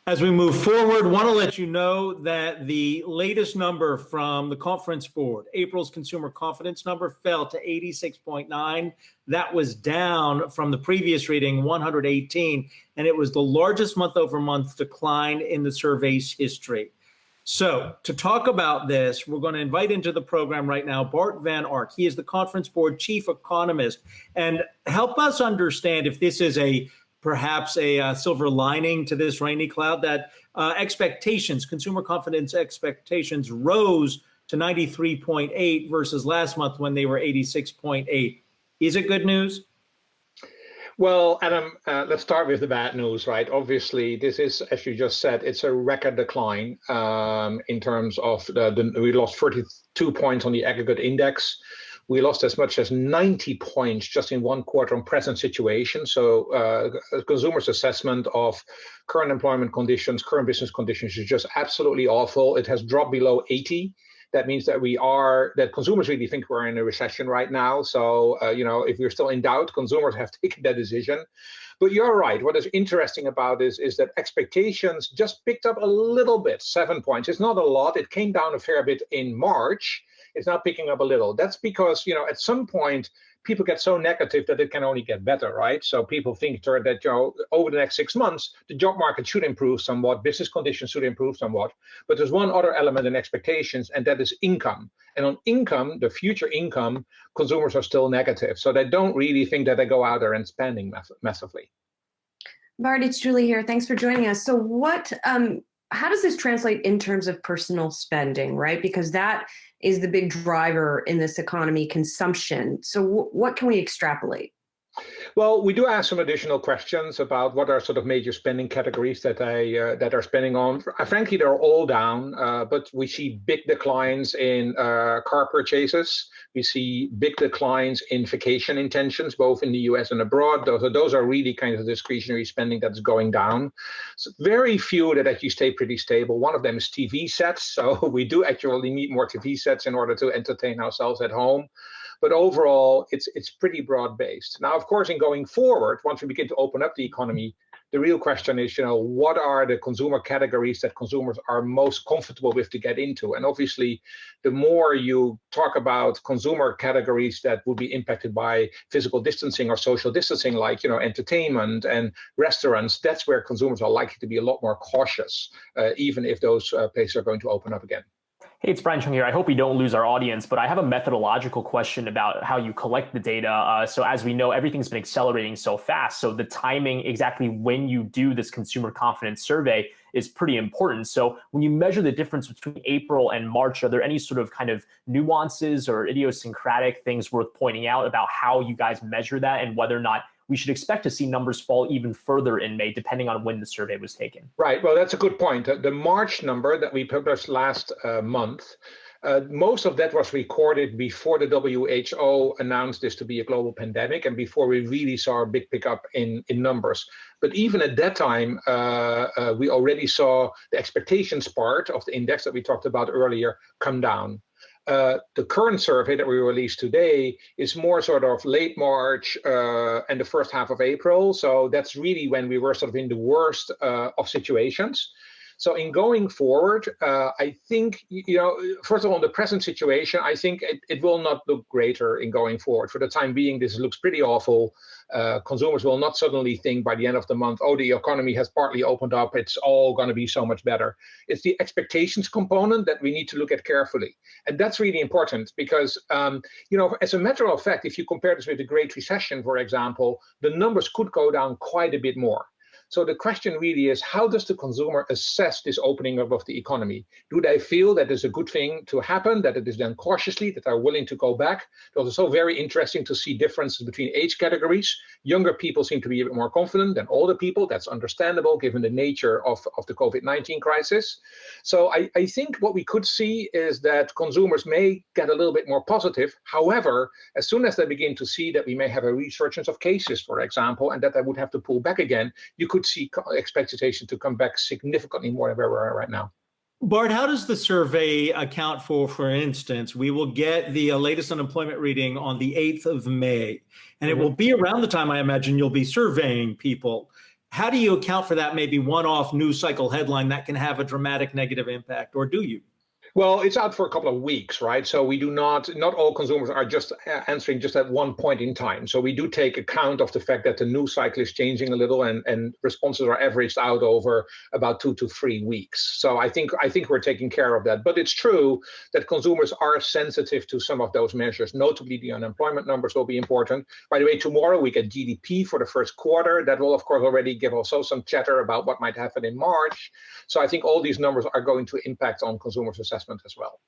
As we move forward, want to let you know that the latest number from the Conference Board, April's consumer confidence number, fell to 86.9. That was down from the previous reading, 118, and it was the largest month-over-month decline in the survey's history. So to talk about this, we're going to invite into the program right now Bart Van Ark. He is the Conference Board chief economist, and help us understand if this is perhaps a silver lining to this rainy cloud, that expectations, consumer confidence expectations, rose to 93.8 versus last month when they were 86.8. Is it good news? Well, Adam, let's start with the bad news, right? Obviously, this is, as you just said, it's a record decline in terms of we lost 32 points on the aggregate index. We lost as much as 90 points just in one quarter on present situation. So consumers' assessment of current employment conditions, current business conditions is just absolutely awful. It has dropped below 80. That means that that consumers really think we're in a recession right now. So, if we're still in doubt, consumers have taken that decision. But you're right. What is interesting about this is that expectations just picked up a little bit, 7 points. It's not a lot. It came down a fair bit in March. It's now picking up a little. That's because, at some point, people get so negative that it can only get better, right? So people think that, over the next 6 months, the job market should improve somewhat, business conditions should improve somewhat. But there's one other element in expectations, and that is income. And on income, the future income, consumers are still negative. So they don't really think that they go out there and spending massively. Bart, it's Julie here. Thanks for joining us. So how does this translate in terms of personal spending, right? Because that is the big driver in this economy, consumption. So what can we extrapolate? Well, we do ask some additional questions about what are sort of major spending categories that are spending on. Frankly, they're all down, but we see big declines in car purchases. We see big declines in vacation intentions, both in the US and abroad. Those are really kind of discretionary spending that's going down. So very few that actually stay pretty stable. One of them is TV sets. So we do actually need more TV sets in order to entertain ourselves at home. But overall, it's pretty broad-based. Now, of course, in going forward, once we begin to open up the economy, the real question is, what are the consumer categories that consumers are most comfortable with to get into? And obviously, the more you talk about consumer categories that would be impacted by physical distancing or social distancing, like entertainment and restaurants, that's where consumers are likely to be a lot more cautious, even if those places are going to open up again. Hey, it's Brian Chung here. I hope we don't lose our audience, but I have a methodological question about how you collect the data. So as we know, everything's been accelerating so fast. So the timing, exactly when you do this consumer confidence survey, is pretty important. So when you measure the difference between April and March, are there any sort of kind of nuances or idiosyncratic things worth pointing out about how you guys measure that and whether or not we should expect to see numbers fall even further in May, depending on when the survey was taken? Right. Well, that's a good point. The March number that we published last month, most of that was recorded before the WHO announced this to be a global pandemic and before we really saw a big pickup in numbers. But even at that time, we already saw the expectations part of the index that we talked about earlier come down. The current survey that we released today is more sort of late March and the first half of April. So that's really when we were sort of in the worst of situations. So in going forward, I think, first of all, the present situation, I think it will not look greater in going forward. For the time being, this looks pretty awful. Consumers will not suddenly think by the end of the month, oh, the economy has partly opened up, it's all going to be so much better. It's the expectations component that we need to look at carefully. And that's really important because, as a matter of fact, if you compare this with the Great Recession, for example, the numbers could go down quite a bit more. So the question really is, how does the consumer assess this opening up of the economy? Do they feel that it's a good thing to happen, that it is done cautiously, that they're willing to go back? It was also very interesting to see differences between age categories. Younger people seem to be a bit more confident than older people. That's understandable given the nature of the COVID-19 crisis. So I think what we could see is that consumers may get a little bit more positive. However, as soon as they begin to see that we may have a resurgence of cases, for example, and that they would have to pull back again, you could see expectation to come back significantly more than where we are right now. Bart, how does the survey account for instance, we will get the latest unemployment reading on the 8th of May, and it will be around the time I imagine you'll be surveying people. How do you account for that maybe one-off news cycle headline that can have a dramatic negative impact, or do you? Well, it's out for a couple of weeks, right? So we do not all consumers are just answering just at one point in time. So we do take account of the fact that the news cycle is changing a little, and responses are averaged out over about 2 to 3 weeks. So I think we're taking care of that. But it's true that consumers are sensitive to some of those measures. Notably, the unemployment numbers will be important. By the way, tomorrow we get GDP for the first quarter. That will, of course, already give also some chatter about what might happen in March. So I think all these numbers are going to impact on consumers' assessment as well.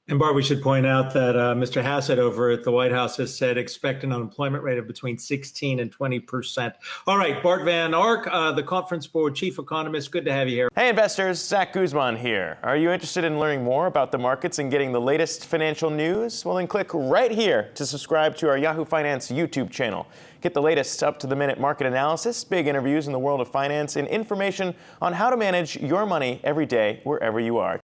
And Bart, we should point out that Mr. Hassett over at the White House has said expect an unemployment rate of between 16 and 20%. All right, Bart Van Ark, the Conference Board Chief Economist, good to have you here. Hey investors, Zach Guzman here. Are you interested in learning more about the markets and getting the latest financial news? Well, then click right here to subscribe to our Yahoo Finance YouTube channel. Get the latest up-to-the-minute market analysis, big interviews in the world of finance, and information on how to manage your money every day wherever you are.